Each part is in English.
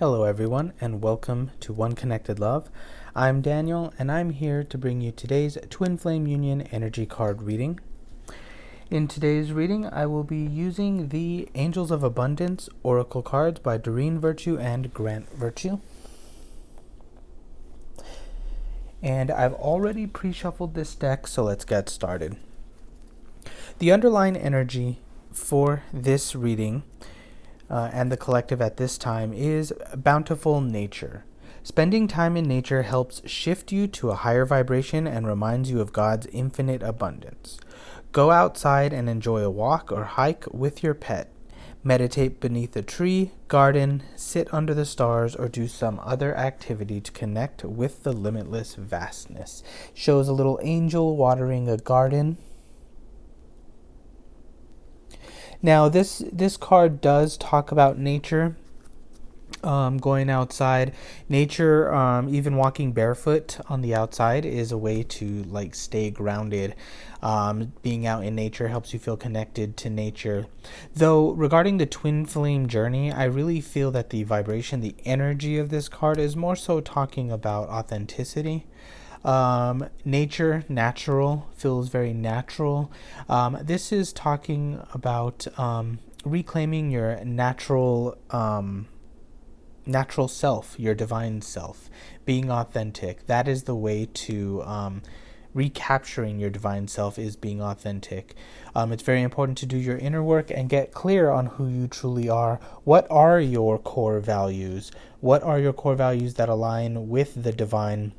Hello everyone, and welcome to One Connected Love. I'm Daniel, and I'm here to bring you today's Twin Flame Union energy card reading. In today's reading, I will be using the Angels of Abundance Oracle cards by Doreen Virtue and Grant Virtue. And I've already pre-shuffled this deck, so let's get started. The underlying energy for this reading and the collective at this time is bountiful nature. Spending time in nature helps shift you to a higher vibration and reminds you of God's infinite abundance. Go outside and enjoy a walk or hike with your pet. Meditate beneath a tree, garden, sit under the stars, or do some other activity to connect with the limitless vastness. Shows a little angel watering a garden. Now, this card does talk about nature, going outside. Nature, even walking barefoot on the outside is a way to stay grounded. Being out in nature helps you feel connected to nature. Though regarding the twin flame journey, I really feel that the vibration, the energy of this card is more so talking about authenticity. Nature, natural, feels very natural. This is talking about reclaiming your natural self, your divine self, being authentic. That is the way to recapturing your divine self, is being authentic. It's very important to do your inner work and get clear on who you truly are. What are your core values? What are your core values that align with the divine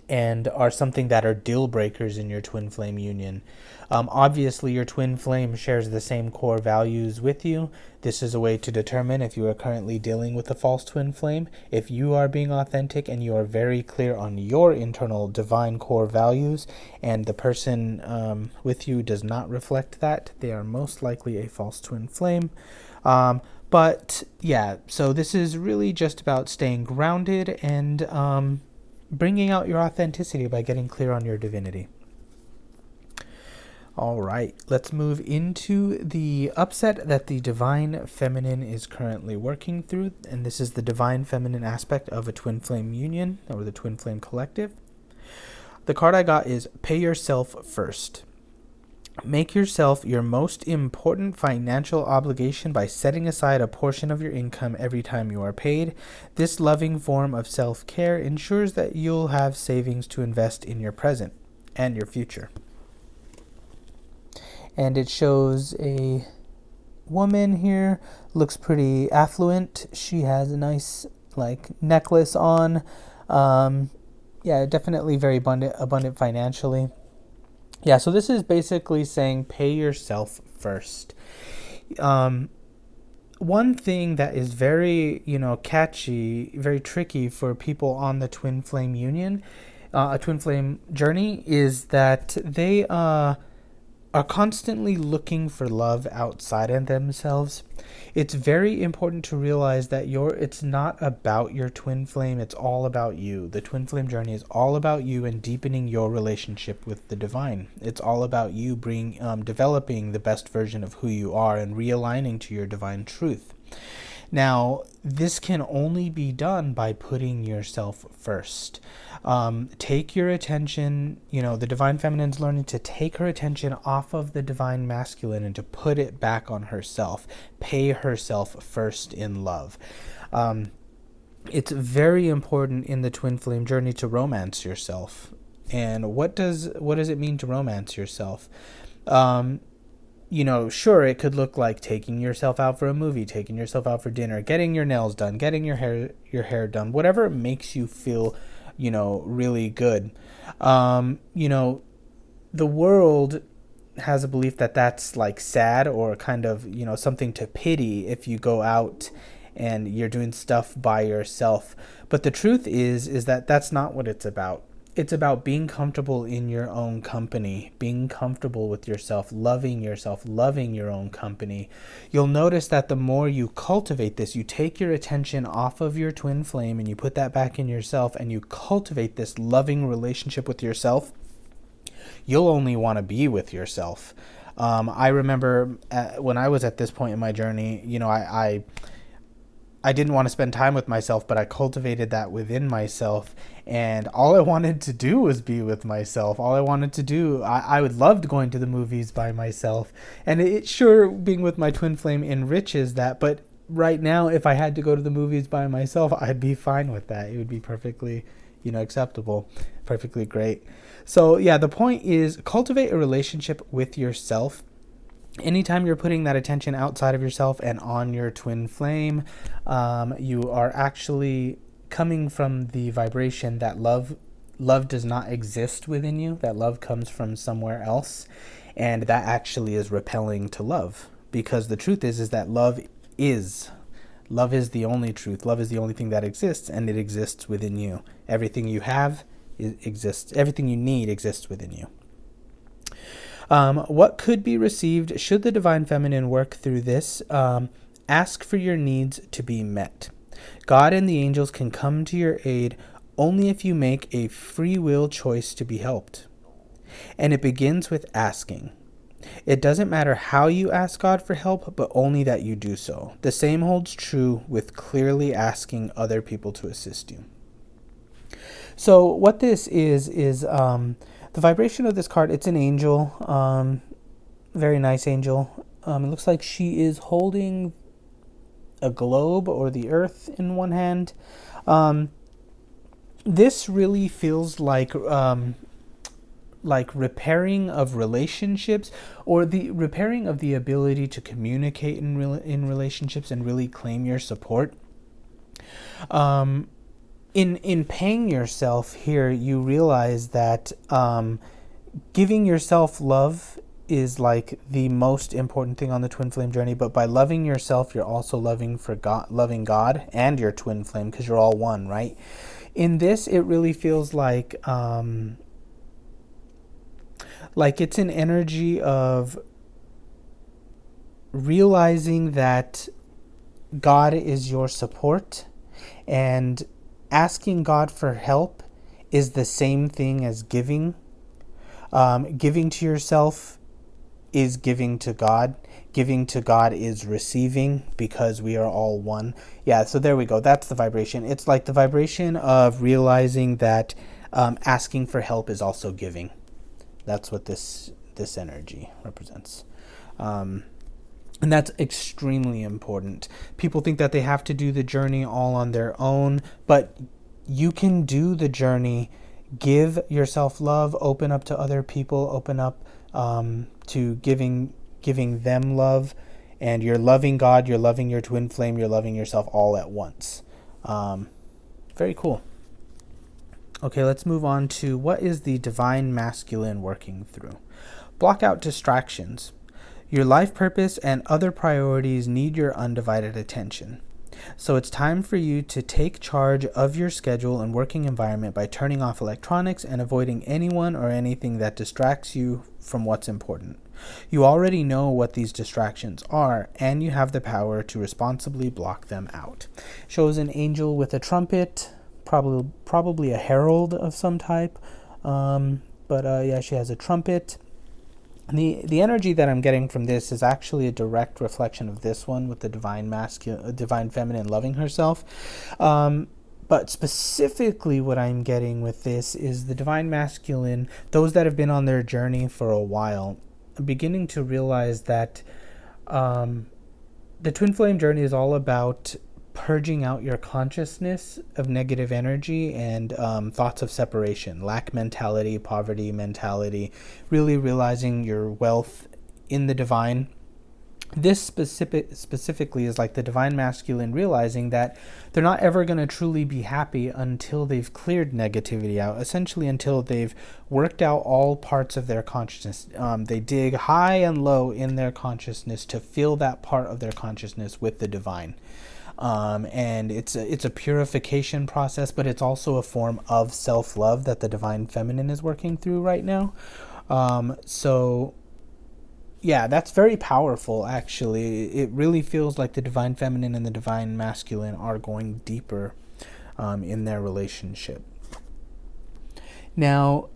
and are something that are deal breakers in your twin flame union? Obviously, your twin flame shares the same core values with you. This is a way to determine if you are currently dealing with a false twin flame. If you are being authentic and you are very clear on your internal divine core values, and the person with you does not reflect that, they are most likely a false twin flame. But yeah, so this is really just about staying grounded and bringing out your authenticity by getting clear on your divinity. All right, let's move into the upset that the divine feminine is currently working through, and this is the divine feminine aspect of a twin flame union or the twin flame collective. The card I got is Pay Yourself First. Make yourself your most important financial obligation by setting aside a portion of your income every time you are paid. This loving form of self-care ensures that you'll have savings to invest in your present and your future. And it shows a woman here, looks pretty affluent. She has a nice necklace on. Yeah, definitely very abundant financially. Yeah, so this is basically saying pay yourself first. One thing that is very, catchy, very tricky for people on the twin flame union, a twin flame journey, is that they are constantly looking for love outside of themselves. It's very important to realize that it's not about your twin flame, it's all about you. The twin flame journey is all about you and deepening your relationship with the divine. It's all about you developing the best version of who you are and realigning to your divine truth. Now, this can only be done by putting yourself first. Take your attention, the divine feminine's learning to take her attention off of the divine masculine and to put it back on herself. Pay herself first in love. It's very important in the twin flame journey to romance yourself. And what does it mean to romance yourself? Sure, it could look like taking yourself out for a movie, taking yourself out for dinner, getting your nails done, getting your hair done, whatever makes you feel, really good. The world has a belief that that's sad or kind of, something to pity if you go out and you're doing stuff by yourself. But the truth is that that's not what it's about. It's about being comfortable in your own company, being comfortable with yourself, loving your own company. You'll notice that the more you cultivate this, you take your attention off of your twin flame and you put that back in yourself and you cultivate this loving relationship with yourself, you'll only want to be with yourself. I remember when I was at this point in my journey, I didn't want to spend time with myself, but I cultivated that within myself. And all I wanted to do was be with myself. All I wanted to do, I would love going to the movies by myself. And sure, being with my twin flame enriches that. But right now, if I had to go to the movies by myself, I'd be fine with that. It would be perfectly, acceptable, perfectly great. So yeah, the point is cultivate a relationship with yourself. Anytime you're putting that attention outside of yourself and on your twin flame, you are actually coming from the vibration that love does not exist within you, that love comes from somewhere else, and that actually is repelling to love, because the truth is that love is the only truth. Love is the only thing that exists, and it exists within you. Everything you have exists. Everything you need exists within you. What could be received should the Divine Feminine work through this? Ask for your needs to be met. God and the angels can come to your aid only if you make a free will choice to be helped. And it begins with asking. It doesn't matter how you ask God for help, but only that you do so. The same holds true with clearly asking other people to assist you. So what this is the vibration of this card. It's an angel, very nice angel. It looks like she is holding a globe or the earth in one hand. This really feels like repairing of relationships, or the repairing of the ability to communicate in relationships and really claim your support. In paying yourself here, you realize that giving yourself love is like the most important thing on the twin flame journey. But by loving yourself, you're also loving God and your twin flame, because you're all one, right? In this, it really feels like it's an energy of realizing that God is your support, and asking God for help is the same thing as giving. Giving to yourself is giving to God. Giving to God is receiving, because we are all one. Yeah, so there we go. That's the vibration. It's like the vibration of realizing that asking for help is also giving. That's what this energy represents. And that's extremely important. People think that they have to do the journey all on their own, but you can do the journey. Give yourself love, open up to other people, open up to giving them love, and you're loving God, you're loving your twin flame, you're loving yourself all at once. Very cool. Okay, let's move on to what is the divine masculine working through. Block out distractions. Your life purpose and other priorities need your undivided attention. So it's time for you to take charge of your schedule and working environment by turning off electronics and avoiding anyone or anything that distracts you from what's important. You already know what these distractions are, and you have the power to responsibly block them out. Shows an angel with a trumpet, probably a herald of some type. Yeah, she has a trumpet. The energy that I'm getting from this is actually a direct reflection of this one, with the divine feminine loving herself. But specifically what I'm getting with this is the divine masculine, those that have been on their journey for a while, beginning to realize that the twin flame journey is all about purging out your consciousness of negative energy and thoughts of separation, lack mentality, poverty mentality, really realizing your wealth in the divine. This specifically is like the divine masculine realizing that they're not ever going to truly be happy until they've cleared negativity out, essentially until they've worked out all parts of their consciousness. They dig high and low in their consciousness to fill that part of their consciousness with the divine. And it's a purification process, but it's also a form of self-love that the divine feminine is working through right now. So yeah, that's very powerful, actually. It really feels like the divine feminine and the divine masculine are going deeper in their relationship. Now,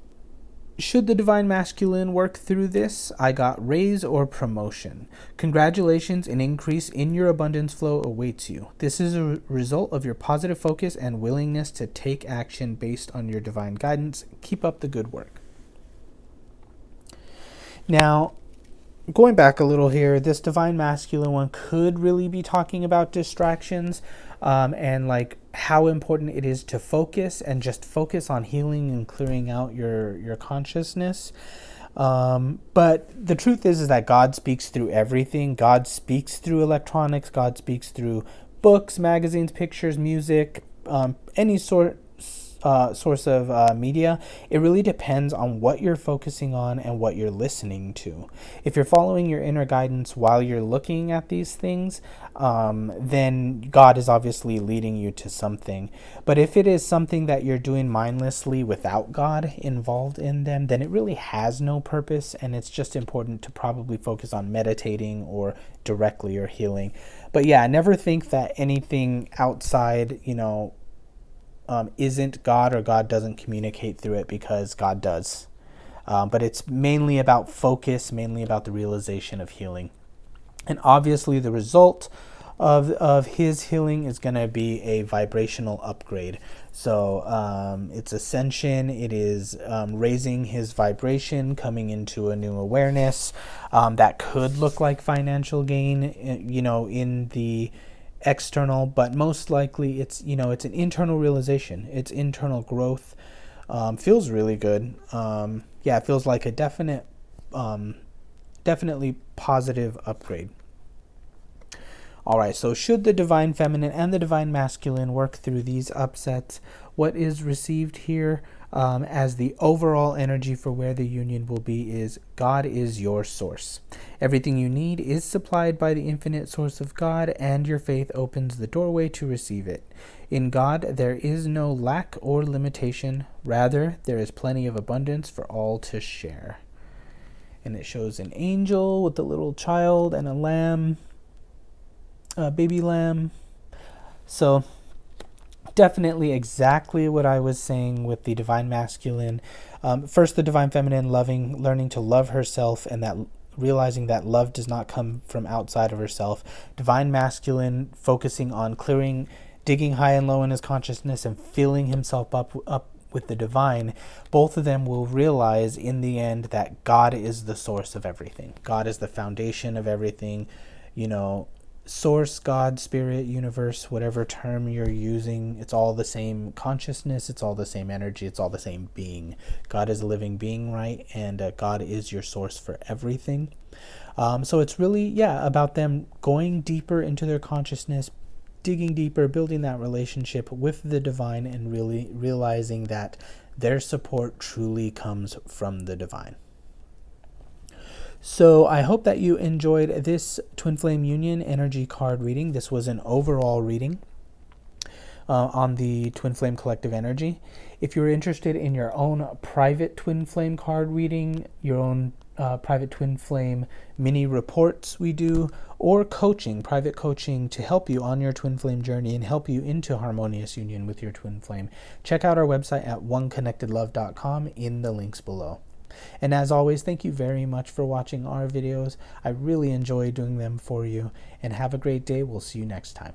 Should the divine masculine work through this, I got raise or promotion. Congratulations, an increase in your abundance flow awaits you. This is a result of your positive focus and willingness to take action based on your divine guidance. Keep up the good work. Now, going back a little here, this divine masculine one could really be talking about distractions, and like how important it is to focus and just focus on healing and clearing out your consciousness. But the truth is that God speaks through everything. God speaks through electronics. God speaks through books, magazines, pictures, music, any source of media. It really depends on what you're focusing on and what you're listening to. If you're following your inner guidance while you're looking at these things, then God is obviously leading you to something. But if it is something that you're doing mindlessly without God involved in them, then it really has no purpose, and it's just important to probably focus on meditating or directly or healing. But yeah, never think that anything outside, isn't God, or God doesn't communicate through it, because God does. But it's mainly about focus, mainly about the realization of healing. And obviously the result of his healing is going to be a vibrational upgrade. So it's ascension. It is raising his vibration, coming into a new awareness. That could look like financial gain, in the external, but most likely it's an internal realization. It's internal growth. Feels really good. It feels like a definitely positive upgrade. All right, so should the divine feminine and the divine masculine work through these upsets, what is received here as the overall energy for where the union will be is God is your source. Everything you need is supplied by the infinite source of God, and your faith opens the doorway to receive it. In God, there is no lack or limitation. Rather, there is plenty of abundance for all to share. And it shows an angel with a little child and a lamb, a baby lamb. So definitely exactly what I was saying with the divine masculine. First, the divine feminine learning to love herself, and that realizing that love does not come from outside of herself. Divine masculine focusing on digging high and low in his consciousness and filling himself up with the divine. Both of them will realize in the end that God is the source of everything. God is the foundation of everything. Source, God, spirit, universe, whatever term you're using, it's all the same consciousness, it's all the same energy, it's all the same being. God is a living being, right? And God is your source for everything. So it's really, about them going deeper into their consciousness, digging deeper, building that relationship with the divine, and really realizing that their support truly comes from the divine. So I hope that you enjoyed this Twin Flame Union energy card reading. This was an overall reading on the Twin Flame collective energy. If you're interested in your own private Twin Flame card reading, your own private Twin Flame mini reports we do, or private coaching to help you on your Twin Flame journey and help you into harmonious union with your Twin Flame, check out our website at oneconnectedlove.com in the links below. And as always, thank you very much for watching our videos. I really enjoy doing them for you, and have a great day. We'll see you next time.